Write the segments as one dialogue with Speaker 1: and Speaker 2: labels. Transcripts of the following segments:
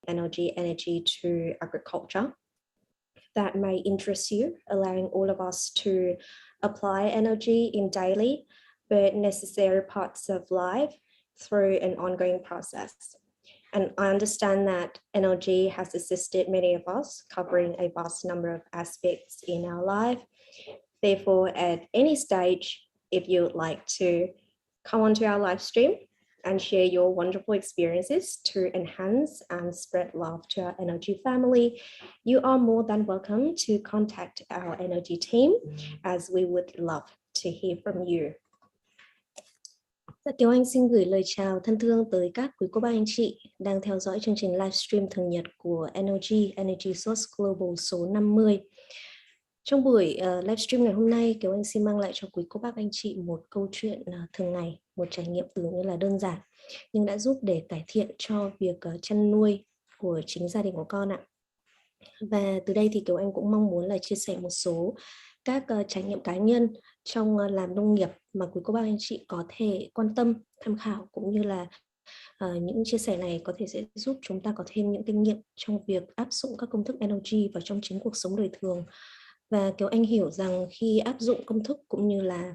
Speaker 1: energy to agriculture that may interest you, allowing all of us to apply energy in daily but necessary parts of life through an ongoing process. And I understand that NLG has assisted many of us, covering a vast number of aspects in our life. Therefore, at any stage, if you would like to come onto our live stream and share your wonderful experiences to enhance and spread love to our NLG family, you are more than welcome to contact our NLG team, as we would love to hear from you. Kiều Anh xin gửi lời chào thân thương tới các quý cô bác anh chị đang theo dõi chương trình livestream thường nhật của NLG, Energy Source Global số 50. Trong buổi livestream ngày hôm nay, Kiều Anh xin mang lại cho quý cô bác anh chị một câu chuyện thường ngày, một trải nghiệm tưởng như là đơn giản, nhưng đã giúp để cải thiện cho việc chăn nuôi của chính gia đình của con ạ. Và từ đây thì Kiều Anh cũng mong muốn là chia sẻ một số các trải nghiệm cá nhân trong làm nông nghiệp mà quý cô bác anh chị có thể quan tâm, tham khảo, cũng như là những chia sẻ này có thể sẽ giúp chúng ta có thêm những kinh nghiệm trong việc áp dụng các công thức NLG vào trong chính cuộc sống đời thường. Và Kiều Anh hiểu rằng khi áp dụng công thức cũng như là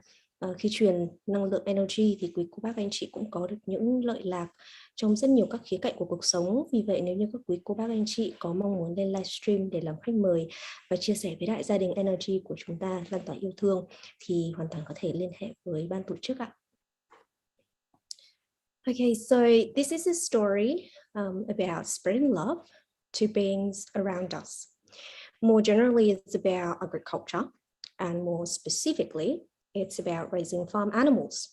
Speaker 1: khi truyền năng lượng NLG thì quý cô bác anh chị cũng có được những lợi lạc trong rất nhiều các khía cạnh của cuộc sống. Vì vậy nếu như các quý cô bác anh chị có mong muốn lên livestream để làm khách mời và chia sẻ với đại gia đình NLG của chúng ta lan tỏa yêu thương thì hoàn toàn có thể liên hệ với ban tổ chức ạ. Okay, so this is a story about spreading love to beings around us. More generally, it's about agriculture, and more specifically, it's about raising farm animals.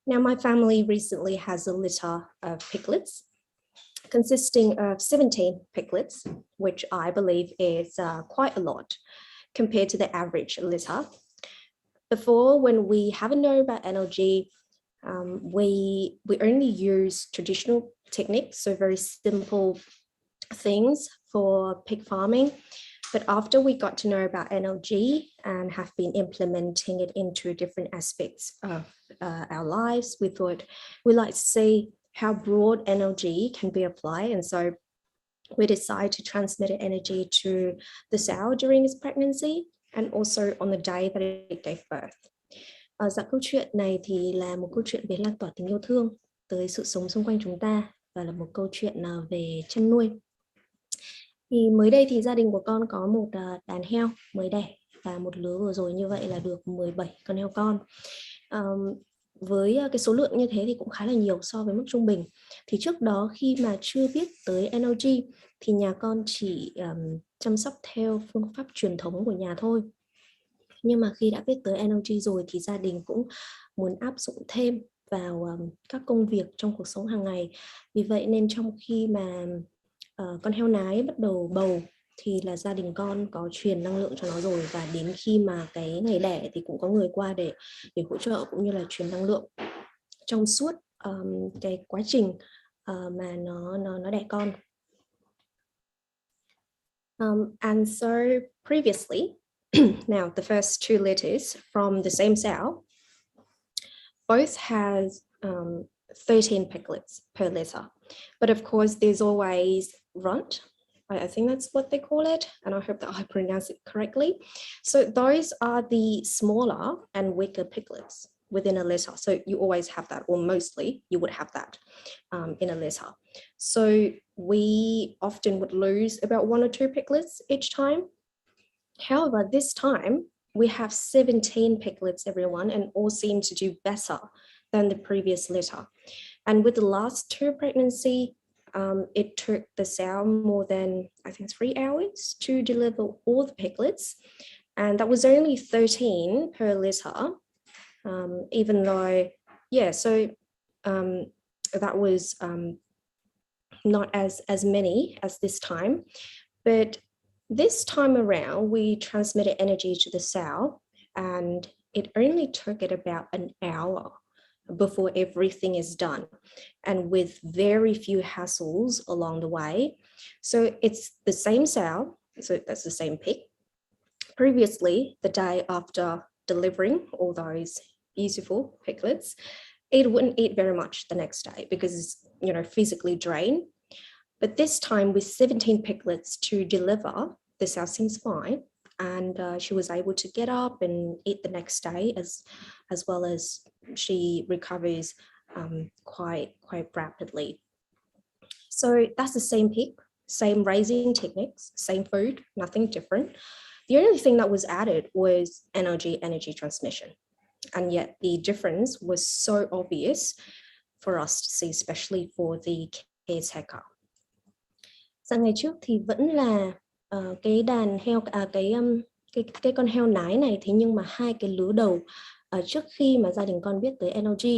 Speaker 1: Now, my family recently has a litter of piglets, consisting of 17 piglets, which I believe is quite a lot compared to the average litter. Before, when we haven't known about NLG, we only use traditional techniques, so very simple things for pig farming. But after we got to know about NLG and have been implementing it into different aspects of our lives, we thought we'd like to see how broad NLG can be applied. And so we decided to transmit energy to the sow during its pregnancy and also on the day that it gave birth. Dạ, câu chuyện này thì là một câu chuyện về lan tỏa tình yêu thương tới sự sống xung quanh chúng ta và là một câu chuyện về chăn nuôi. Thì mới đây thì gia đình của con có một đàn heo mới đẻ và một lứa vừa rồi như vậy là được 17 con heo con. Với cái số lượng như thế thì cũng khá là nhiều so với mức trung bình. Thì trước đó khi mà chưa biết tới NLG thì nhà con chỉ chăm sóc theo phương pháp truyền thống của nhà thôi. Nhưng mà khi đã biết tới NLG rồi thì gia đình cũng muốn áp dụng thêm vào các công việc trong cuộc sống hàng ngày. Vì vậy nên trong khi mà con heo nái bắt đầu bầu thì là gia đình con có truyền năng lượng cho nó rồi, và đến khi mà cái ngày đẻ thì cũng có người qua để hỗ trợ cũng như là truyền năng lượng trong suốt cái quá trình mà nó đẻ con. And so previously, now the first two litters from the same sow both has 13 piglets per litter. But of course, there's always runt. I think that's what they call it, and I hope that I pronounce it correctly. So those are the smaller and weaker piglets within a litter. So you always have that, or mostly you would have that in a litter. So we often would lose about 1 or 2 piglets each time. However, this time we have 17 piglets, everyone, and all seem to do better than the previous litter. And with the last 2 pregnancy, it took the sow more than, I think, 3 hours to deliver all the piglets. And that was only 13 per litter, even though, yeah, so that was not as many as this time. But this time around, we transmitted energy to the sow, and it only took it about an hour before everything is done, and with very few hassles along the way. So it's the same sow, so that's the same pig. Previously, the day after delivering all those beautiful piglets, it wouldn't eat very much the next day because it's, you know, physically drained. But this time with 17 piglets to deliver, the sow seems fine. And she was able to get up and eat the next day, as well as she recovers quite rapidly. So that's the same pig, same raising techniques, same food, nothing different. The only thing that was added was energy transmission. And yet the difference was so obvious for us to see, especially for the caretaker. Sang ngày trước thì vẫn là cái đàn heo, cái con heo nái này, thế nhưng mà hai cái lứa đầu trước khi mà gia đình con biết tới NLG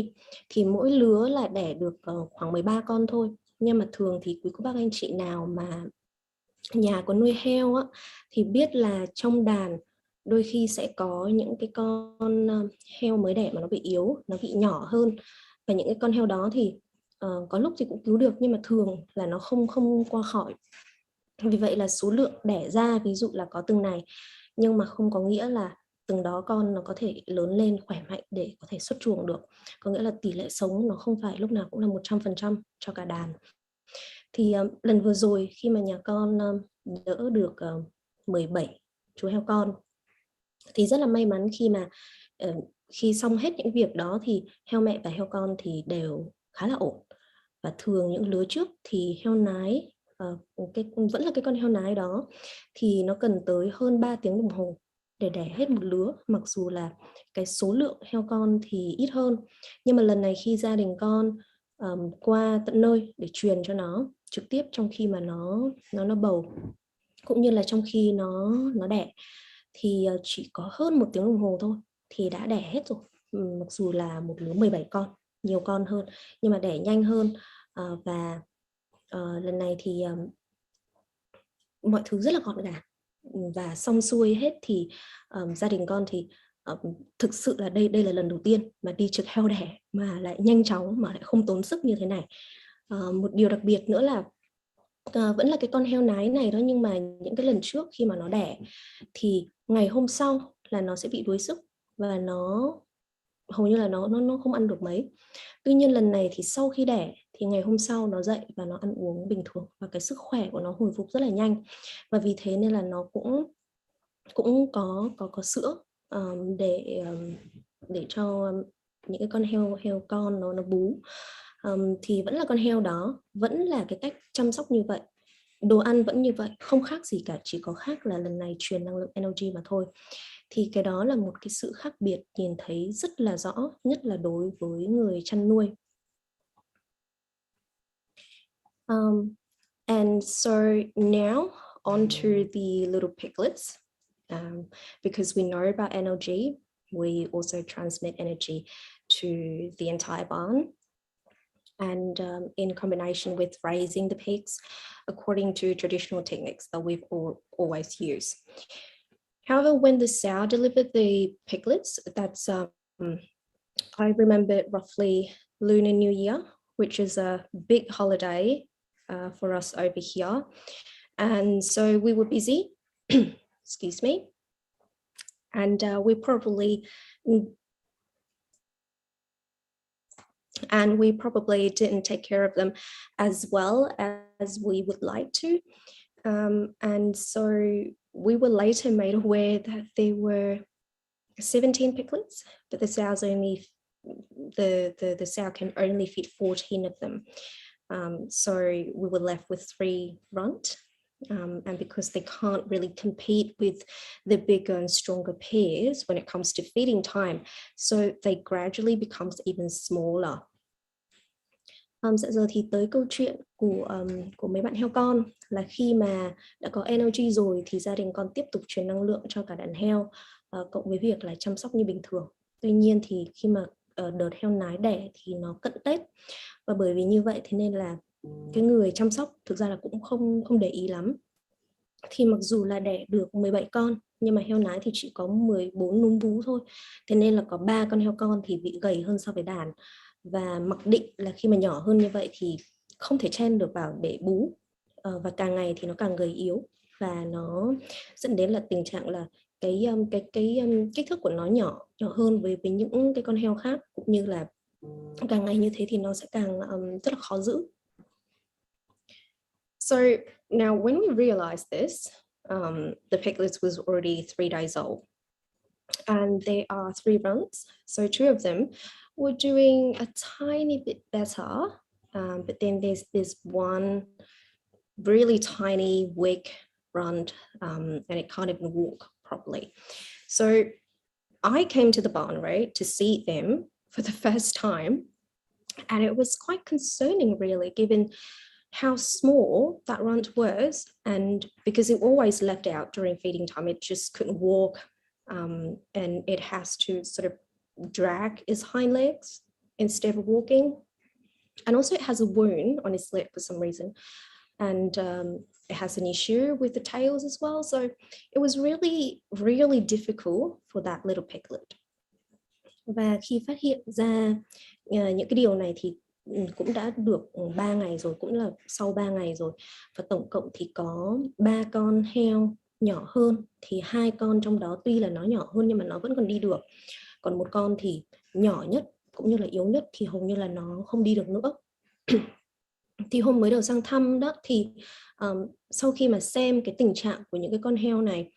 Speaker 1: thì mỗi lứa là đẻ được khoảng 13 con thôi. Nhưng mà thường thì quý cô bác anh chị nào mà nhà có nuôi heo á, thì biết là trong đàn đôi khi sẽ có những cái con heo mới đẻ mà nó bị yếu, nó bị nhỏ hơn, và những cái con heo đó thì có lúc thì cũng cứu được, nhưng mà thường là nó không qua khỏi. Vì vậy là số lượng đẻ ra ví dụ là có từng này, nhưng mà không có nghĩa là từng đó con nó có thể lớn lên khỏe mạnh để có thể xuất chuồng được. Có nghĩa là tỷ lệ sống nó không phải lúc nào cũng là 100% cho cả đàn. Thì lần vừa rồi khi mà nhà con đỡ được 17 chú heo con thì rất là may mắn khi mà khi xong hết những việc đó thì heo mẹ và heo con thì đều khá là ổn. Và thường những lứa trước thì heo nái, vẫn là cái con heo nái đó, thì nó cần tới hơn 3 tiếng đồng hồ để đẻ hết một lứa, mặc dù là cái số lượng heo con thì ít hơn. Nhưng mà lần này khi gia đình con qua tận nơi để truyền cho nó trực tiếp trong khi mà nó bầu, cũng như là trong khi nó đẻ, thì chỉ có hơn 1 tiếng đồng hồ thôi thì đã đẻ hết rồi. Mặc dù là một lứa 17 con, nhiều con hơn, nhưng mà đẻ nhanh hơn. Và lần này thì mọi thứ rất là gọn gàng và xong xuôi hết. Thì gia đình con thì thực sự là đây là lần đầu tiên mà đi trực heo đẻ mà lại nhanh chóng mà lại không tốn sức như thế này. Một điều đặc biệt nữa là vẫn là cái con heo nái này đó, nhưng mà những cái lần trước khi mà nó đẻ thì ngày hôm sau là nó sẽ bị đuối sức và nó hầu như là nó không ăn được mấy. Tuy nhiên lần này thì sau khi đẻ thì ngày hôm sau nó dậy và nó ăn uống bình thường, và cái sức khỏe của nó hồi phục rất là nhanh. Và vì thế nên là nó cũng có sữa để cho những cái con heo con nó bú. Thì vẫn là con heo đó, vẫn là cái cách chăm sóc như vậy, đồ ăn vẫn như vậy, không khác gì cả, chỉ có khác là lần này truyền năng lượng energy mà thôi. Thì cái đó là một cái sự khác biệt nhìn thấy rất là rõ, nhất là đối với người chăn nuôi. And so now on to the little piglets. Because we know about NLG, we also transmit energy to the entire barn. And in combination with raising the pigs according to traditional techniques that we've always used. However, when the sow delivered the piglets, that's, I remember it roughly Lunar New Year, which is a big holiday for us over here. And so we were busy, excuse me, and we probably didn't take care of them as well as we would like to. And so we were later made aware that there were 17 piglets, but the sows only, the sow can only feed 14 of them. So we were left with 3 runt. And because they can't really compete with the bigger and stronger pairs when it comes to feeding time, so they gradually becomes even smaller. Dạ giờ thì tới câu chuyện của mấy bạn heo con là khi mà đã có energy rồi thì gia đình con tiếp tục truyền năng lượng cho cả đàn heo, cộng với việc là chăm sóc như bình thường. Tuy nhiên thì khi mà đợt heo nái đẻ thì nó cận Tết, và bởi vì như vậy thế nên là cái người chăm sóc thực ra là cũng không để ý lắm. Thì mặc dù là đẻ được 17 con nhưng mà heo nái thì chỉ có 14 núm vú thôi. Thế nên là có 3 con heo con thì bị gầy hơn so với đàn. Và mặc định là khi mà nhỏ hơn như vậy thì không thể chen được vào để bú, và càng ngày thì nó càng gầy yếu, và nó dẫn đến là tình trạng là cái kích thước của nó nhỏ hơn với những cái con heo khác, cũng như là càng ngày như thế thì nó sẽ càng rất là khó giữ. So now when we realized this, the piglets was already 3 days old. And there are 3 runs. So 2 of them were doing a tiny bit better. But then there's this one really tiny, weak run, and it can't even walk properly. So I came to the barn, right, to see them for the first time. And it was quite concerning, really, given how small that runt was. And because it always left out during feeding time, it just couldn't walk. And it has to sort of drag its hind legs instead of walking. And also it has a wound on its leg for some reason. And it has an issue with the tails as well. So it was really, really difficult for that little piglet. Và khi phát hiện ra những cái điều này thì cũng đã được 3 ngày rồi, cũng là sau 3 ngày rồi. Và tổng cộng thì có 3 con heo nhỏ hơn, thì 2 con trong đó tuy là nó nhỏ hơn nhưng mà nó vẫn còn đi được. Còn một con thì nhỏ nhất cũng như là yếu nhất thì hầu như là nó không đi được nữa. Thì hôm mới đầu sang thăm đó thì sau khi mà xem cái tình trạng của những cái con heo này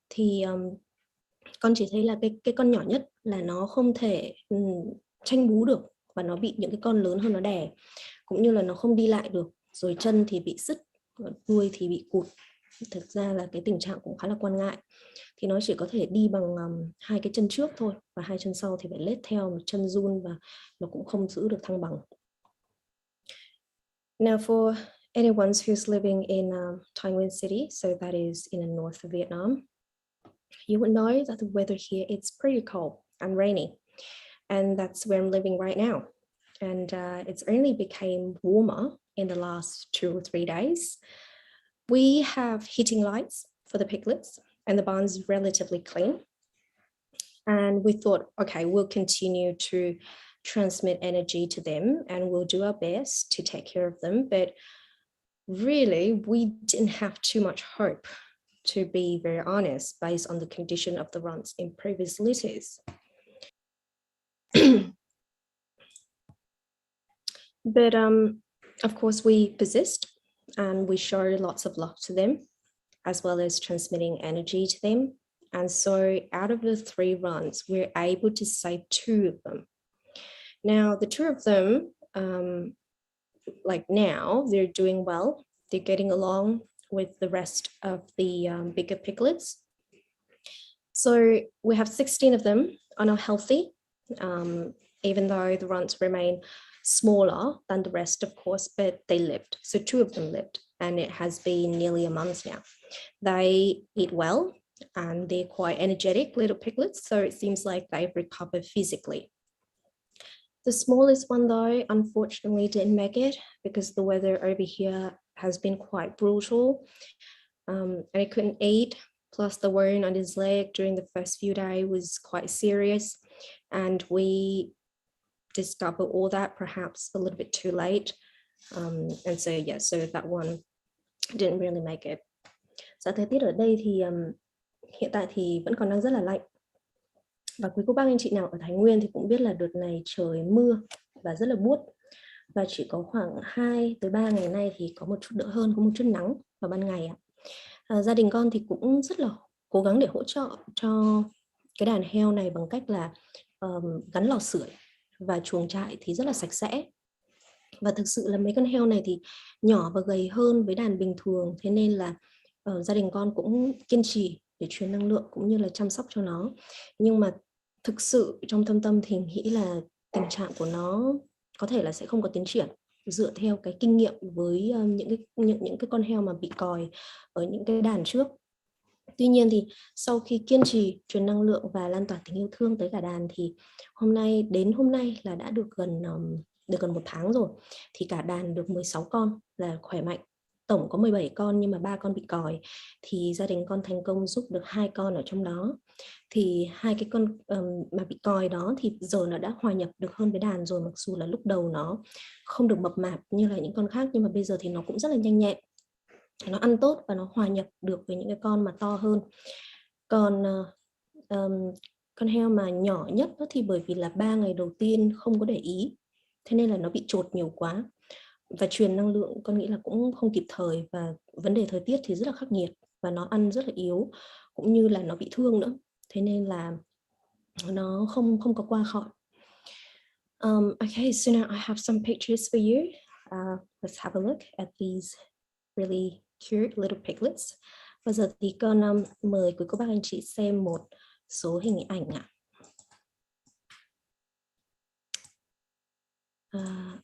Speaker 1: thì con chỉ thấy là cái con nhỏ nhất là nó không thể tranh bú được và nó bị những cái con lớn hơn nó đè, cũng như là nó không đi lại được, rồi chân thì bị sứt, đuôi thì bị cụt. Thực ra là cái tình trạng cũng khá là quan ngại. Thì nó chỉ có thể đi bằng 2 cái chân trước thôi, và 2 chân sau thì phải lết theo, một chân run và nó cũng không giữ được thăng bằng. Now for anyone who's living in CHjourd'hui City, so that is in the north of Vietnam, you would know that the weather here is pretty cold and rainy. And that's where I'm living right now. And it's only became warmer in the last 2 or 3 days. We have heating lights for the piglets and the barn's relatively clean. And we thought, okay, we'll continue to transmit energy to them and we'll do our best to take care of them. But really, we didn't have too much hope, to be very honest, based on the condition of the runts in previous litters. But of course we persist and we show lots of love to them, as well as transmitting energy to them. And so out of the 3 runs, we're able to save 2 of them. Now the 2 of them, like now, they're doing well. They're getting along with the rest of the bigger piglets. So we have 16 of them are now healthy, even though the runts remain smaller than the rest, of course, but they lived. So 2 of them lived, and it has been nearly a month now. They eat well, and they're quite energetic little piglets, so it seems like they've recovered physically. The smallest one, though, unfortunately didn't make it because the weather over here has been quite brutal, and it couldn't eat. Plus the wound on his leg during the first few days was quite serious, and we discovered all that perhaps a little bit too late, and so yeah, so that one didn't really make it. Dạ, thời tiết ở đây thì hiện tại thì vẫn còn đang rất là lạnh, và quý cô bác anh chị nào ở Thái Nguyên thì cũng biết là đợt này trời mưa và rất là buốt, và chỉ có khoảng 2 tới 3 ngày nay thì có một chút đỡ hơn, có một chút nắng vào ban ngày. Gia đình con thì cũng rất là cố gắng để hỗ trợ cho cái đàn heo này bằng cách là gắn lò sưởi và chuồng trại thì rất là sạch sẽ. Và thực sự là mấy con heo này thì nhỏ và gầy hơn với đàn bình thường, thế nên là gia đình con cũng kiên trì để truyền năng lượng cũng như là chăm sóc cho nó. Nhưng mà thực sự trong thâm tâm thì nghĩ là tình trạng của nó có thể là sẽ không có tiến triển dựa theo cái kinh nghiệm với những cái con heo mà bị còi ở những cái đàn trước. Tuy nhiên thì sau khi kiên trì truyền năng lượng và lan tỏa tình yêu thương tới cả đàn thì đến hôm nay là đã được gần 1 tháng rồi, thì cả đàn được 16 con là khỏe mạnh. Tổng có 17 con nhưng mà 3 con bị còi, thì gia đình con thành công giúp được 2 con ở trong đó. Thì 2 cái con mà bị còi đó thì giờ nó đã hòa nhập được hơn với đàn rồi, mặc dù là lúc đầu nó không được mập mạp như là những con khác, nhưng mà bây giờ thì nó cũng rất là nhanh nhẹn, nó ăn tốt và nó hòa nhập được với những cái con mà to hơn. Còn con heo mà nhỏ nhất đó thì bởi vì là 3 ngày đầu tiên không có để ý, thế nên là nó bị chột nhiều quá. và truyền năng lượng con nghĩ là cũng không kịp thời, và vấn đề thời tiết thì rất là khắc nghiệt và nó ăn rất là yếu, cũng như là nó bị thương nữa, thế nên là nó không có qua khỏi. Okay, so now I have some pictures for you. Let's have a look at these really cute little piglets. Bây giờ thì con mời quý cô bác anh chị xem một số hình ảnh ạ.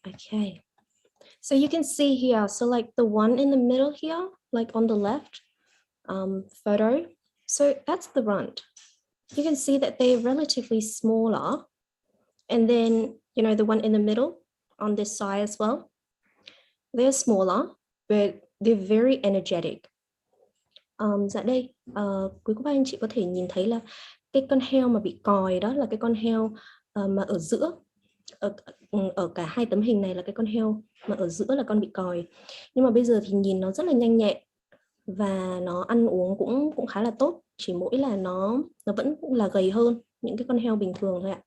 Speaker 1: Okay, so you can see here, so like the one in the middle here, like on the left photo, so that's the runt. You can see that they're relatively smaller, and then you know the one in the middle on this side as well, they're smaller but they're very energetic. Dạ đây quý cô bác anh chị có thể nhìn thấy là cái con heo mà bị còi đó là cái con heo mà ở giữa, ở cả hai tấm hình này là cái con heo mà ở giữa là con bị còi, nhưng mà bây giờ thì nhìn nó rất là nhanh nhẹn và nó ăn uống cũng khá là tốt, chỉ mỗi là nó vẫn là gầy hơn những cái con heo bình thường thôi ạ.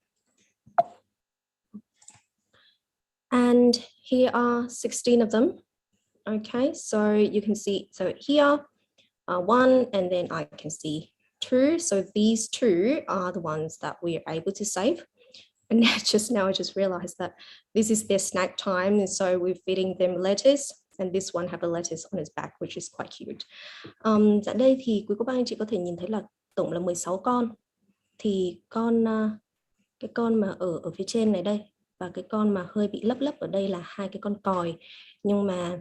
Speaker 1: And here are 16 of them. Okay, so you can see, so here one, and then I can see two. So these two are the ones that we are able to save. And just now I just realized that this is their snack time, and so we're feeding them lettuce, and this one have a lettuce on its back, which is quite cute. Dạ đây thì quý cô bác anh chị có thể nhìn thấy là tổng là 16 con. Thì cái con mà ở phía trên này đây và cái con mà hơi bị lấp ở đây là hai cái con còi, nhưng mà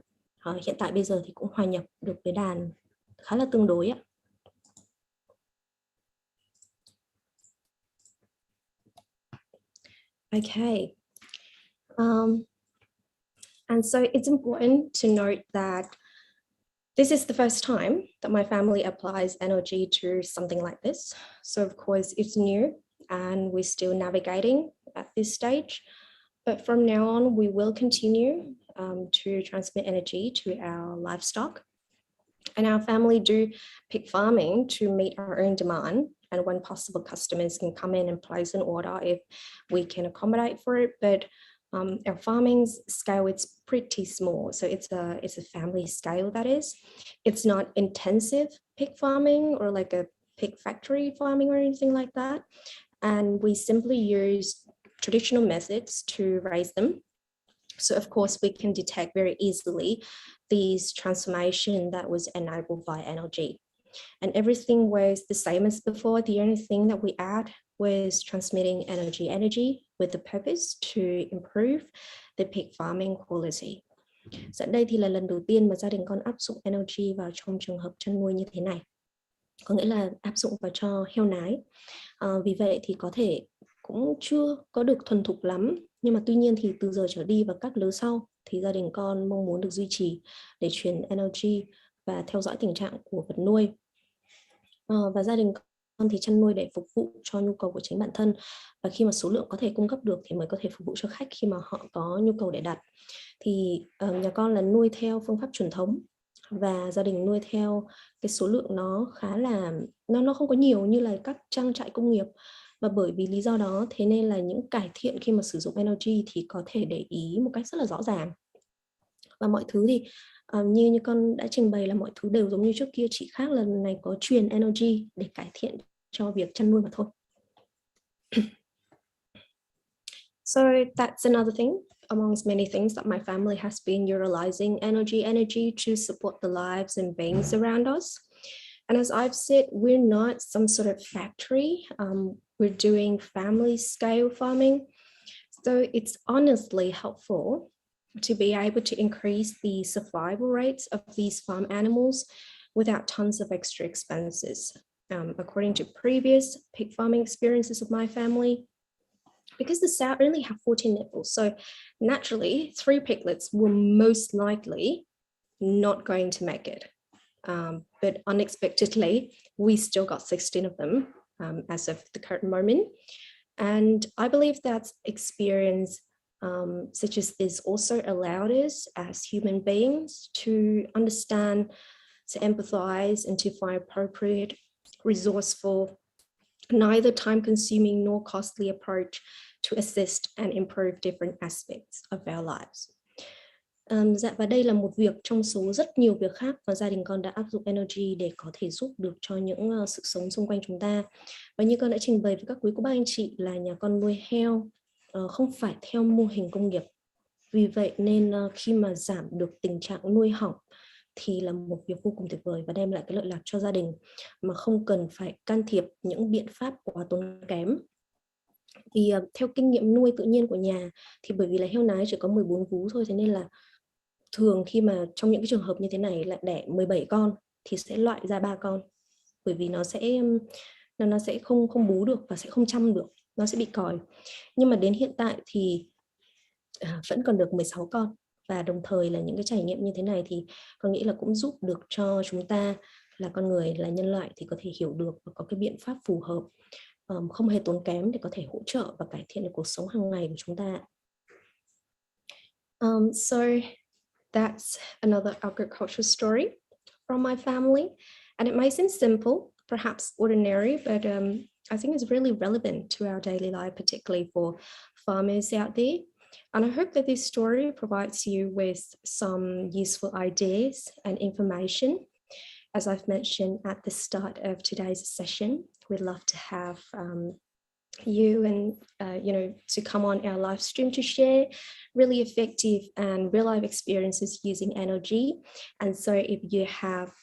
Speaker 1: hiện tại bây giờ thì cũng hòa nhập được với đàn khá là tương đối ạ. Okay, and so it's important to note that this is the first time that my family applies NLG to something like this. So of course it's new and we're still navigating at this stage. But from now on, we will continue to transmit energy to our livestock. And our family do pig farming to meet our own demand. And when possible, customers can come in and place an order if we can accommodate for it. But our farming scale, it's pretty small. So it's a family scale, that is. It's not intensive pig farming or like a pig factory farming or anything like that. And we simply use traditional methods to raise them. So of course we can detect very easily these transformation that was enabled by NLG. And everything was the same as before. The only thing that we add was transmitting energy with the purpose to improve the pig farming quality. Giờ đây thì là lần đầu tiên mà gia đình con áp dụng NLG vào trong trường hợp chăn nuôi như thế này. Có nghĩa là áp dụng vào cho heo nái. Vì vậy thì có thể cũng chưa có được thuần thục lắm, nhưng mà tuy nhiên thì từ giờ trở đi và các lứa sau thì gia đình con mong muốn được duy trì để truyền NLG và theo dõi tình trạng của vật nuôi. Và gia đình con thì chăn nuôi để phục vụ cho nhu cầu của chính bản thân, và khi mà số lượng có thể cung cấp được thì mới có thể phục vụ cho khách khi mà họ có nhu cầu để đặt. Thì nhà con là nuôi theo phương pháp truyền thống, và gia đình nuôi theo cái số lượng nó khá là nó không có nhiều như là các trang trại công nghiệp. Và bởi vì lý do đó thế nên là những cải thiện khi mà sử dụng NLG thì có thể để ý một cách rất là rõ ràng. Và mọi thứ thì như con đã trình bày là mọi thứ đều giống như trước kia, chỉ khác là lần này có truyền NLG để cải thiện cho việc chăn nuôi mà thôi. So that's another thing amongst many things that my family has been utilizing energy to support the lives and beings around us. And as I've said, we're not some sort of factory. We're doing family scale farming. So it's honestly helpful to be able to increase the survival rates of these farm animals without tons of extra expenses. According to previous pig farming experiences of my family, because the sow only have 14 nipples, so naturally 3 piglets were most likely not going to make it. But unexpectedly, we still got 16 of them as of the current moment. And I believe that experience such as this also allowed us as human beings to understand, to empathize, and to find appropriate, resourceful, neither time-consuming nor costly approach to assist and improve different aspects of our lives. Dạ, và đây là một việc trong số rất nhiều việc khác mà gia đình con đã áp dụng NLG để có thể giúp được cho những sự sống xung quanh chúng ta. Và như con đã trình bày với các quý cô bác anh chị là nhà con nuôi heo không phải theo mô hình công nghiệp. Vì vậy nên khi mà giảm được tình trạng nuôi hỏng thì là một việc vô cùng tuyệt vời và đem lại cái lợi lạc cho gia đình mà không cần phải can thiệp những biện pháp quá tốn kém. Thì theo kinh nghiệm nuôi tự nhiên của nhà thì bởi vì là heo nái chỉ có 14 vú thôi, thế nên là thường khi mà trong những cái trường hợp như thế này lại đẻ 17 con thì sẽ loại ra 3 con, bởi vì nó sẽ không bú được và sẽ không chăm được, nó sẽ bị còi. Nhưng mà đến hiện tại thì vẫn còn được 16 con, và đồng thời là những cái trải nghiệm như thế này thì con nghĩ là cũng giúp được cho chúng ta là con người, là nhân loại thì có thể hiểu được và có cái biện pháp phù hợp, không hề tốn kém để có thể hỗ trợ và cải thiện được cuộc sống hàng ngày của chúng ta. So that's another agricultural story from my family, and it may seem simple, perhaps ordinary, but I think it's really relevant to our daily life, particularly for farmers out there. And I hope that this story provides you with some useful ideas and information. As I've mentioned at the start of today's session, we'd love to have you and to come on our live stream to share really effective and real life experiences using NLG. And so if you have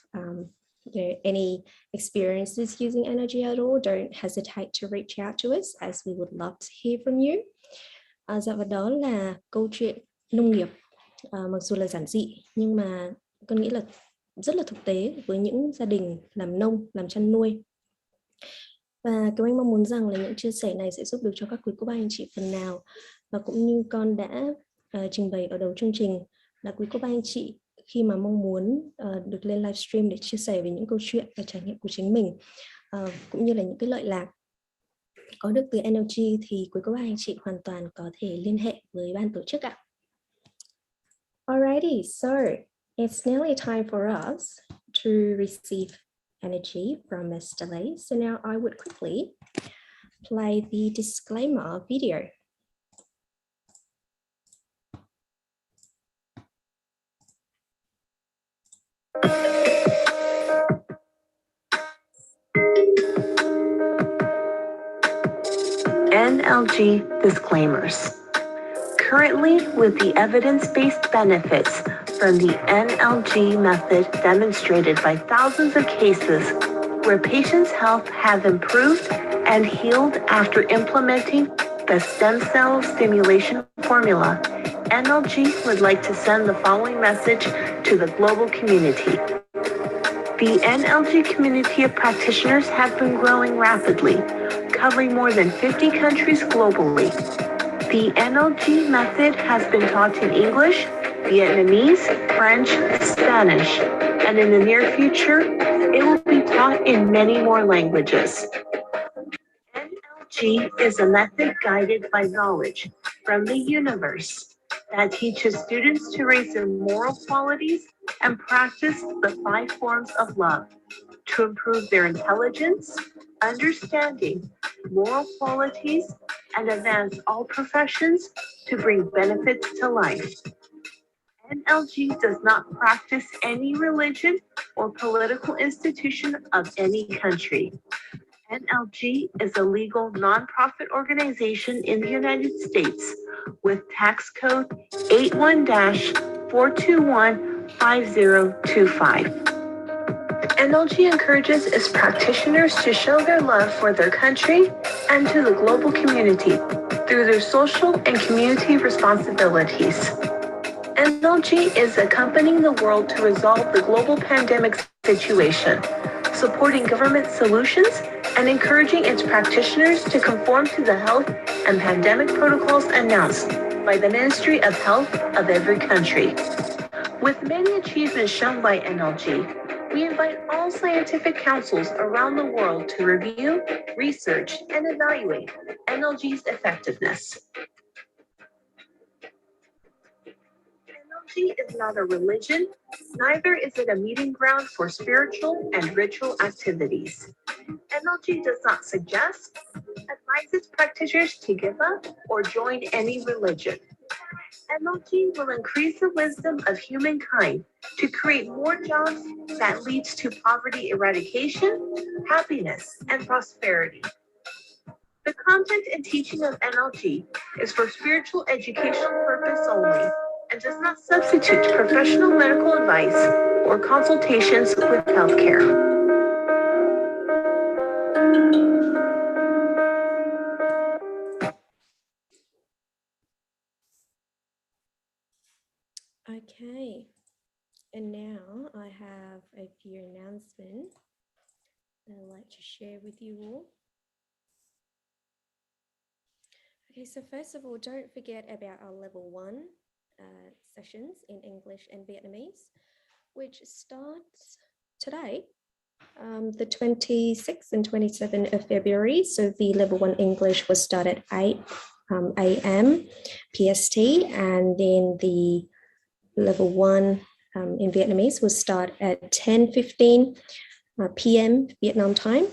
Speaker 1: any experiences using NLG at all, don't hesitate to reach out to us, as we would love to hear from you. Dạ, và đó là câu chuyện nông nghiệp, mặc dù là giản dị nhưng mà con nghĩ là rất là thực tế với những gia đình làm nông, làm chăn nuôi. Và Kiều Anh mong muốn rằng là những chia sẻ này sẽ giúp được cho các quý cô bác anh chị phần nào, và cũng như con đã trình bày ở đầu chương trình là quý cô bác anh chị khi mà mong muốn được lên livestream để chia sẻ về những câu chuyện và trải nghiệm của chính mình, cũng như là những cái lợi lạc có được từ NLG, thì quý cô bác anh chị hoàn toàn có thể liên hệ với ban tổ chức ạ. Alrighty, so it's nearly time for us to receive energy from Mr. Lee. So now I would quickly play the disclaimer video.
Speaker 2: NLG disclaimers. Currently, with the evidence-based benefits from the NLG method demonstrated by thousands of cases where patients' health have improved and healed after implementing the stem cell stimulation formula, NLG would like to send the following message to the global community. The NLG community of practitioners have been growing rapidly, covering more than 50 countries globally. The NLG method has been taught in English, Vietnamese, French, Spanish, and in the near future, it will be taught in many more languages. NLG is a method guided by knowledge from the universe that teaches students to raise their moral qualities and practice the 5 forms of love to improve their intelligence, understanding, moral qualities, and advance all professions to bring benefits to life. NLG does not practice any religion or political institution of any country. NLG is a legal nonprofit organization in the United States with tax code 81-421-5025. NLG encourages its practitioners to show their love for their country and to the global community through their social and community responsibilities. NLG is accompanying the world to resolve the global pandemic situation, supporting government solutions, and encouraging its practitioners to conform to the health and pandemic protocols announced by the Ministry of Health of every country. With many achievements shown by NLG, we invite all scientific councils around the world to review, research, and evaluate NLG's effectiveness. NLG is not a religion, neither is it a meeting ground for spiritual and ritual activities. NLG does not suggest, advise its practitioners to give up or join any religion. NLG will increase the wisdom of humankind to create more jobs that leads to poverty eradication, happiness, and prosperity. The content and teaching of NLG is for spiritual educational purpose only and does not substitute professional medical advice or consultations with healthcare.
Speaker 1: Okay, and now I have a few announcements that I'd like to share with you all. Okay, so first of all, don't forget about our level 1 sessions in English and Vietnamese, which starts today, the 26th and 27th of February. So the level 1 English will start at 8 a.m. PST, and then the level 1 in Vietnamese will start at 10:15 p.m. Vietnam time.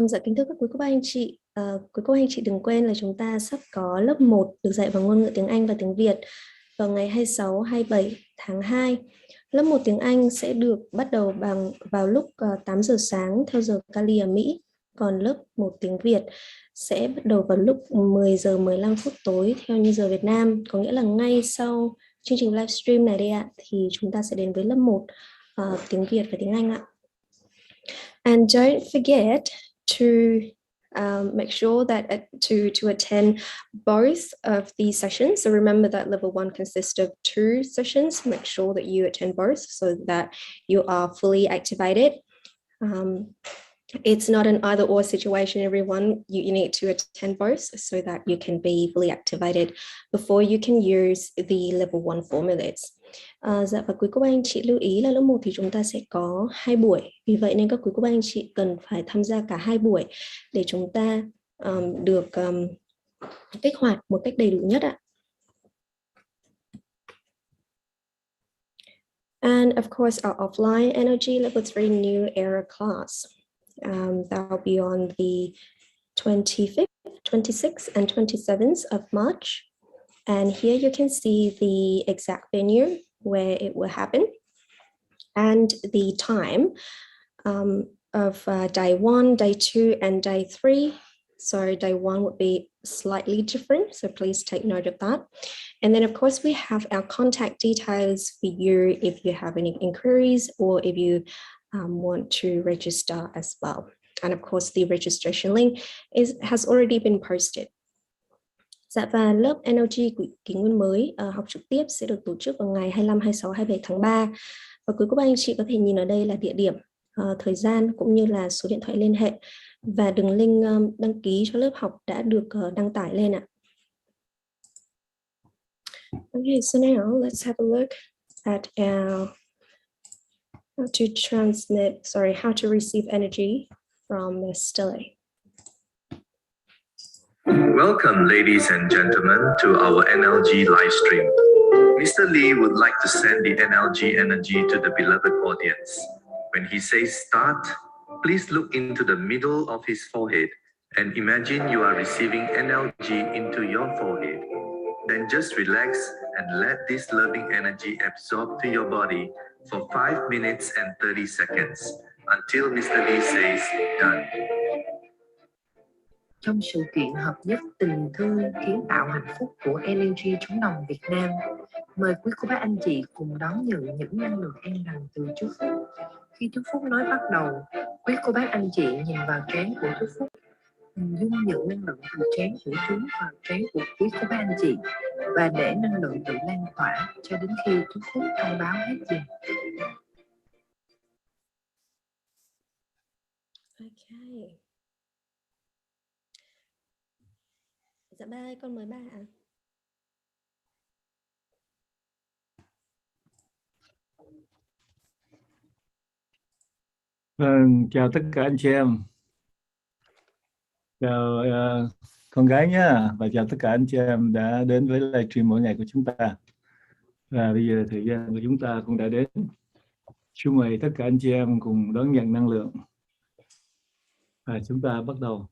Speaker 1: Dạ kính thưa các quý cô bác anh chị, quý cô bác anh chị đừng quên là chúng ta sắp có lớp 1 được dạy bằng ngôn ngữ tiếng Anh và tiếng Việt vào ngày 26, 27 tháng 2. Lớp 1 tiếng Anh sẽ được bắt đầu vào lúc 8 giờ sáng theo giờ Cali ở Mỹ. Còn lớp 1 tiếng Việt sẽ bắt đầu vào lúc 10 giờ 15 phút tối theo như giờ Việt Nam. Có nghĩa là ngay sau chương trình livestream này đây ạ, thì chúng ta sẽ đến với lớp 1 tiếng Việt và tiếng Anh ạ. And don't forget to make sure that to attend both of these sessions. So remember that level 1 consists of 2 sessions. Make sure that you attend both so that you are fully activated. It's not an either or situation, everyone. You need to attend both so that you can be fully activated before you can use the level 1 formulas. Dạ, và quý cô bác anh chị lưu ý là lớp 1 thì chúng ta sẽ có 2 buổi. Vì vậy nên các quý cô bác anh chị cần phải tham gia cả 2 buổi để chúng ta được kích hoạt một cách đầy đủ nhất ạ. And of course, our offline energy level 3 new era class. That will be on the 25th, 26th, and 27th of March. And here you can see the exact venue where it will happen and the time of day 1, day 2, and day 3. So day 1 would be slightly different, so please take note of that. And then of course we have our contact details for you if you have any inquiries or if you want to register as well. And of course the registration link has already been posted. Dạ, và lớp NLG của kỷ nguyên mới học trực tiếp sẽ được tổ chức vào ngày 25, 26, 27 tháng 3. Và quý cô bác anh chị có thể nhìn ở đây là địa điểm, thời gian cũng như là số điện thoại liên hệ. Và đường link đăng ký cho lớp học đã được đăng tải lên ạ. Okay, so now let's have a look at our how to receive energy from the stele.
Speaker 3: Welcome, ladies and gentlemen, to our NLG live stream. Mr. Lee would like to send the NLG energy to the beloved audience. When he says start, please look into the middle of his forehead and imagine you are receiving NLG into your forehead. Then just relax and let this loving energy absorb to your body for 5 minutes and 30 seconds until Mr. Lee says done.
Speaker 2: Trong sự kiện hợp nhất tình thương kiến tạo hạnh phúc của NLG chống đồng Việt Nam, mời quý cô bác anh chị cùng đón nhận những năng lượng an lành từ chú Phúc. Khi chú Phúc nói bắt đầu, quý cô bác anh chị nhìn vào trán của chú Phúc, hình dung những năng lượng từ trán của chú vào trán của quý cô bác anh chị và để năng lượng tự lan tỏa cho đến khi chú Phúc thông báo hết giờ.
Speaker 1: Okay. Dạ ba ơi, con mời ba ạ.
Speaker 4: Chào tất cả anh chị em. Chào con gái nhé. Và chào tất cả anh chị em đã đến với livestream mỗi ngày của chúng ta. Và bây giờ thời gian của chúng ta cũng đã đến. Xin mời tất cả anh chị em cùng đón nhận năng lượng. Và chúng ta bắt đầu.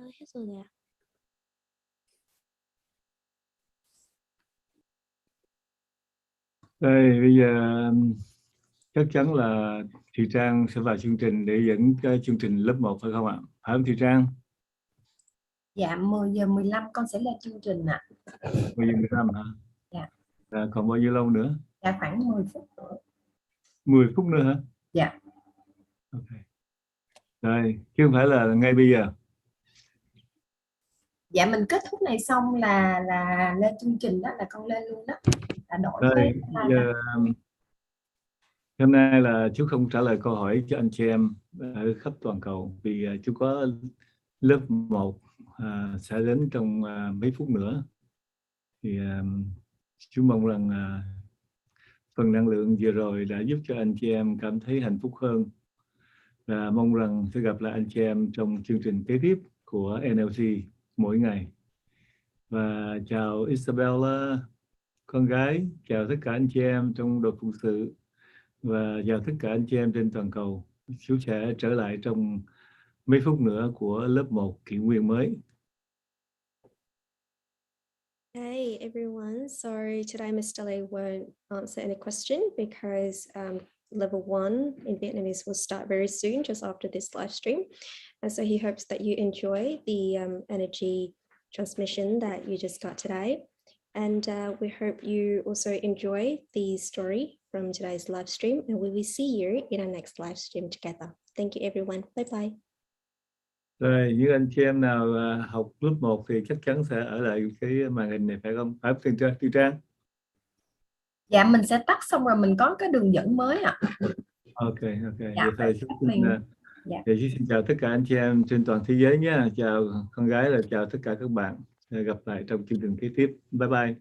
Speaker 1: Hết rồi nè.
Speaker 4: Đây, bây giờ chắc chắn là Thị Trang sẽ vào chương trình để dẫn cái chương trình lớp 1 phải không ạ? Phải không Thị Trang?
Speaker 5: Dạ 10 giờ 15 con sẽ lên chương trình ạ.
Speaker 4: 10 giờ 15 hả?
Speaker 5: Dạ.
Speaker 4: Còn bao nhiêu lâu nữa?
Speaker 5: Dạ khoảng 10 phút nữa.
Speaker 4: 10 phút nữa hả?
Speaker 5: Dạ.
Speaker 4: Ok. Rồi, chứ không phải là ngay bây giờ.
Speaker 5: Dạ mình kết thúc này xong là lên chương trình đó, là con lên luôn đó. Là đổi
Speaker 4: Rồi,
Speaker 5: cái
Speaker 4: giờ, hôm nay là chú không trả lời câu hỏi cho anh chị em ở khắp toàn cầu vì chú có lớp 1 sẽ đến trong mấy phút nữa. Thì chú mong rằng phần năng lượng vừa rồi đã giúp cho anh chị em cảm thấy hạnh phúc hơn, và mong rằng sẽ gặp lại anh chị em trong chương trình kế tiếp của NLG mỗi ngày. Và chào Isabella, con gái, chào tất cả anh chị em trong đội phụng sự, và chào tất cả anh chị em trên toàn cầu. Chú sẽ trở lại trong mấy phút nữa của lớp 1 KIliwoN mới.
Speaker 1: Hey everyone, sorry today Mr. Lee won't answer any question because level 1 in Vietnamese will start very soon just after this live stream. And so he hopes that you enjoy the energy transmission that you just got today. And we hope you also enjoy the story from today's live stream, and we will see you in our next live stream together. Thank you everyone. Bye bye.
Speaker 4: Rồi, những anh chị em nào học lớp 1 thì chắc chắn sẽ ở lại cái màn hình này phải không? Phải không Tư Trang?
Speaker 5: dạ mình sẽ tắt xong rồi mình có cái đường dẫn mới ạ.
Speaker 4: Ok.
Speaker 5: Dạ,
Speaker 4: Vậy thì xin chào tất cả anh chị em trên toàn thế giới nhé. Chào con gái, là chào tất cả các bạn. Gặp lại trong chương trình kế tiếp. Bye bye.